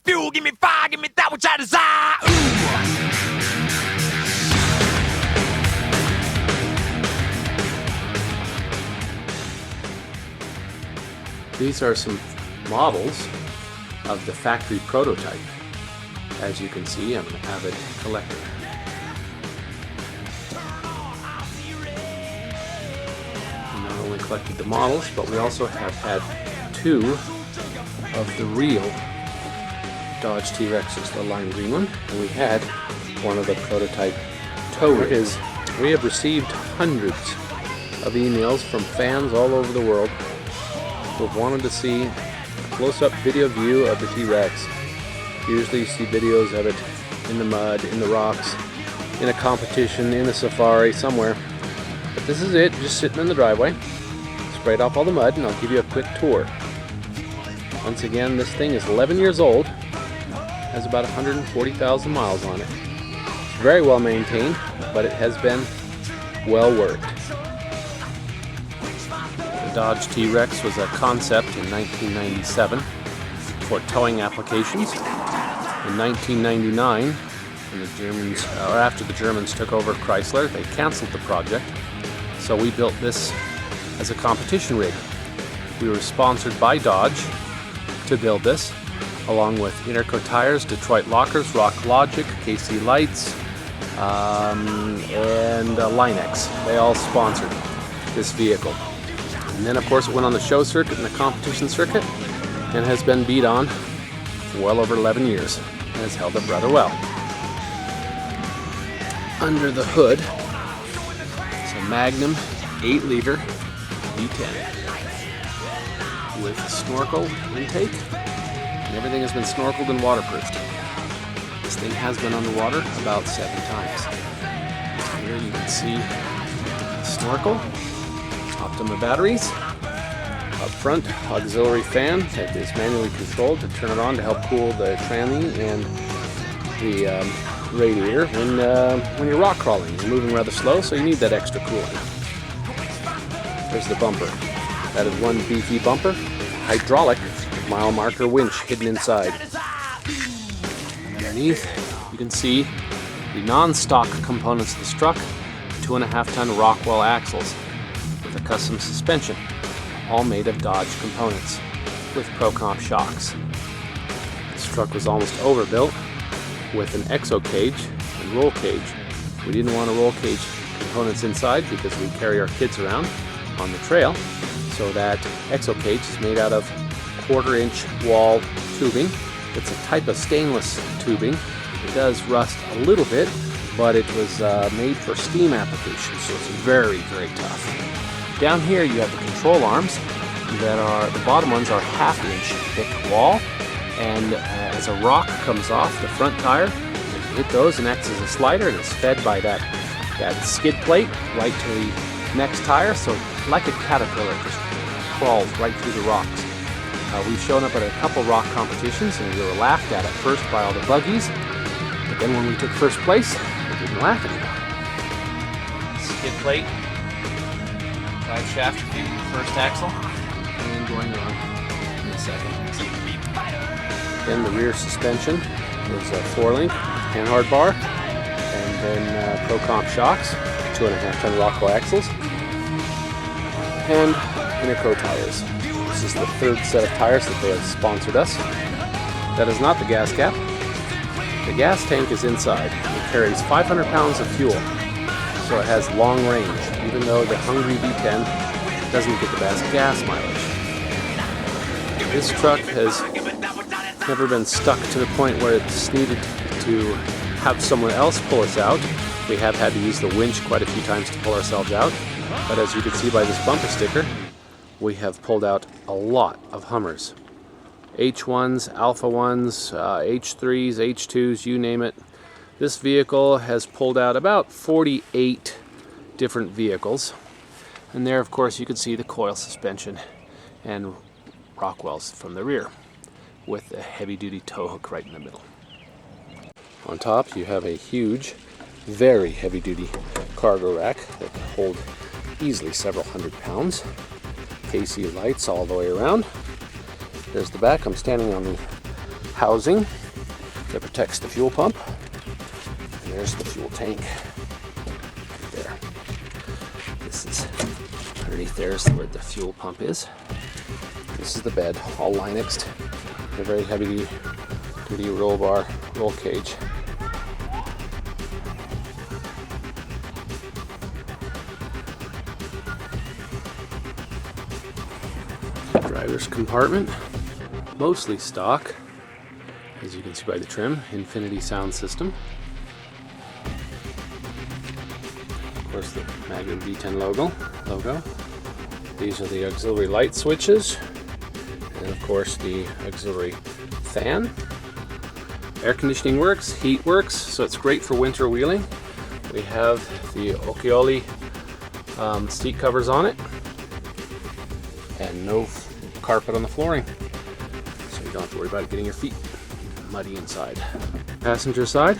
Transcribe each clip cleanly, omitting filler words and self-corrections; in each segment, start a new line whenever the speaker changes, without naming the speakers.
fuel, give me fire, give me that which I desire.
These are some models of the factory prototype. As you can see, I'm an avid collector. We not only collected the models, but we also have had two of the real Dodge T-Rexes, the lime green one, and we had one of the prototype tow rigs. We have received hundreds of emails from fans all over the world who have wanted to see a close-up video view of the T-Rex. Usually you see videos of it in the mud, in the rocks, in a competition, in a safari, somewhere. But this is it, just sitting in the driveway. Sprayed off all the mud, and I'll give you a quick tour. Once again, this thing is 11 years old, has about 140,000 miles on it. It's very well maintained, but it has been well worked. The Dodge T-Rex was a concept in 1997 for towing applications. In 1999, when the Germans, or after the Germans took over Chrysler, they canceled the project. So we built this as a competition rig. We were sponsored by Dodge to build this, along with Interco Tires, Detroit Lockers, Rock Logic, KC Lights, and Linex. They all sponsored this vehicle. And then of course it went on the show circuit and the competition circuit and has been beat on for well over 11 years and has held up rather well. Under the hood, it's a Magnum 8-liter V10 with snorkel intake, and everything has been snorkeled and waterproofed. This thing has been underwater about 7 times. Here you can see the snorkel, Optima batteries, up front auxiliary fan that is manually controlled to turn it on to help cool the tranny and the radiator when you're rock crawling. You're moving rather slow, so you need that extra cooling. There's the bumper. That is one beefy bumper, hydraulic mile marker winch hidden inside. Underneath, you can see the non-stock components of the truck, 2.5-ton Rockwell axles with a custom suspension, all made of Dodge components with ProComp shocks. This truck was almost overbuilt with an exo cage and roll cage. We didn't want to roll cage components inside because we carry our kids around on the trail, so that exo cage is made out of 1/4-inch wall tubing. It's a type of stainless tubing. It does rust a little bit, but it was made for steam applications, so it's very, very tough. Down here you have the control arms that are, the bottom ones are 1/2-inch thick wall, and as a rock comes off the front tire, it hit those and acts as a slider, and it's fed by that skid plate right to the next tire, so like a caterpillar, it just crawls right through the rocks. We've shown up at a couple rock competitions, and we were laughed at first by all the buggies, but then when we took first place, we didn't laugh anymore. Skid plate, drive shaft review, first axle, and going on in the second axle. Then the rear suspension is a 4-link Panhard bar, and then ProComp shocks, 2.5-ton Rockwell axles, and Interco tires. This is the third set of tires that they have sponsored us. That is not the gas cap. The gas tank is inside. It carries 500 pounds of fuel, so it has long range, even though the Hungry V10 doesn't get the best gas mileage. This truck has never been stuck to the point where it's needed to have someone else pull us out. We have had to use the winch quite a few times to pull ourselves out, but as you can see by this bumper sticker, we have pulled out a lot of Hummers. H1s, Alpha 1s, H3s, H2s, you name it. This vehicle has pulled out about 48 different vehicles. And there, of course, you can see the coil suspension and Rockwells from the rear with a heavy-duty tow hook right in the middle. On top, you have a huge, very heavy-duty cargo rack that can hold easily several hundred pounds. KC lights all the way around. There's the back. I'm standing on the housing that protects the fuel pump. And there's the fuel tank right there. This is underneath there is where the fuel pump is. This is the bed, all Linexed. A very heavy duty roll bar, roll cage. Driver's compartment, mostly stock, as you can see by the trim, Infinity sound system. Of course, the Magnum V10 logo. These are the auxiliary light switches, and of course the auxiliary fan. Air conditioning works, heat works, so it's great for winter wheeling. We have the Occhioli seat covers on it, and no carpet on the flooring, so you don't have to worry about it getting your feet muddy inside. Passenger side,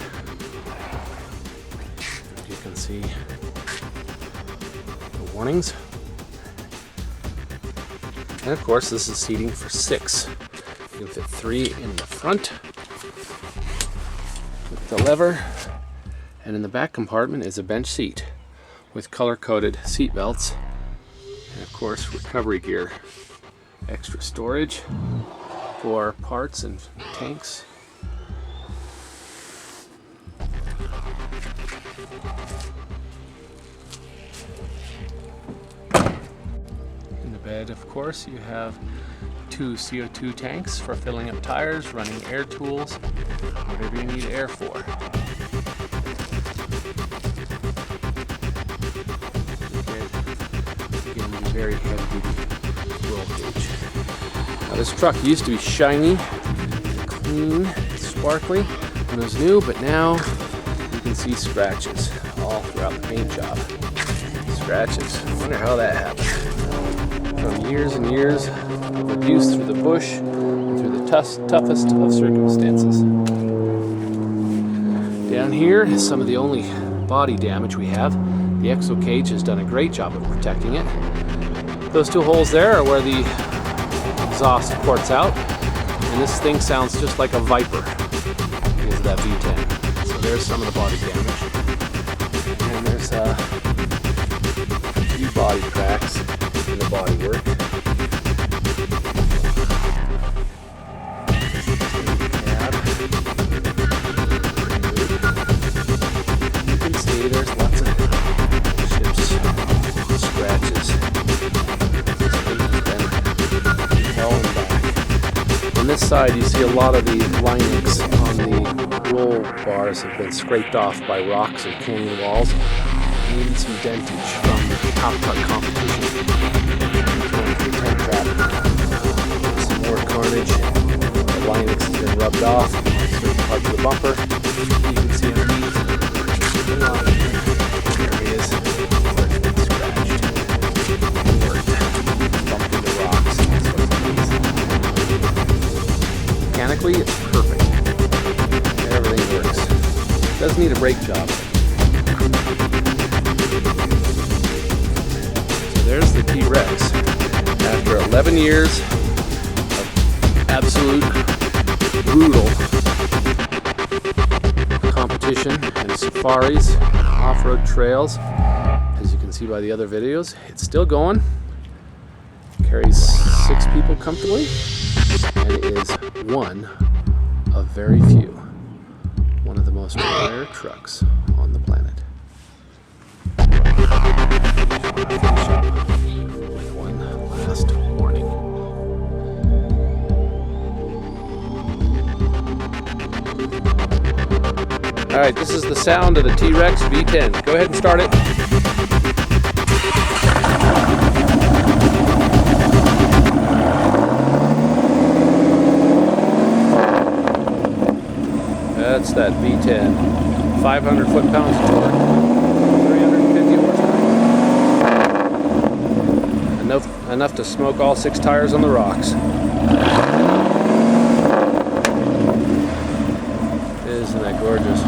you can see the warnings, and of course this is seating for 6. You can fit 3 in the front with the lever, and in the back compartment is a bench seat with color-coded seat belts, and of course recovery gear. Extra storage for parts and tanks. In the bed, of course, you have 2 CO2 tanks for filling up tires, running air tools, whatever you need air for. Again, very heavy duty roll cage. Now this truck used to be shiny, clean, sparkly when it was new, but now you can see scratches all throughout the paint job. Scratches. I wonder how that happened. From years and years of abuse through the bush and through the toughest of circumstances. Down here is some of the only body damage we have. The Exo cage has done a great job of protecting it. Those 2 holes there are where the exhaust ports out, and this thing sounds just like a Viper because of that V10. So there's some of the body damage, and there's 2 body cracks in the bodywork. You can see there's lots of chips, scratches. On this side, you see a lot of the linings on the roll bars have been scraped off by rocks or canyon walls. Needed some dentage from the top truck competition. Some more carnage. The linings has been rubbed off. Certain parts of the bumper. You can see underneath a lot of areas where it's been scratched, worked, bumped into rocks. Mechanically, it's perfect. Everything works. Doesn't need a brake job. So there's the T-Rex. After 11 years of absolute brutal competition and safaris, off-road trails, as you can see by the other videos, it's still going. Carries 6 people comfortably. And it is one of very few, one of the most rare trucks on the planet. With one last warning. Alright, this is the sound of the T-Rex V10. Go ahead and start it. That's that V10, 500 foot-pounds of torque, 350 horsepower. Enough to smoke all 6 tires on the rocks. Isn't that gorgeous?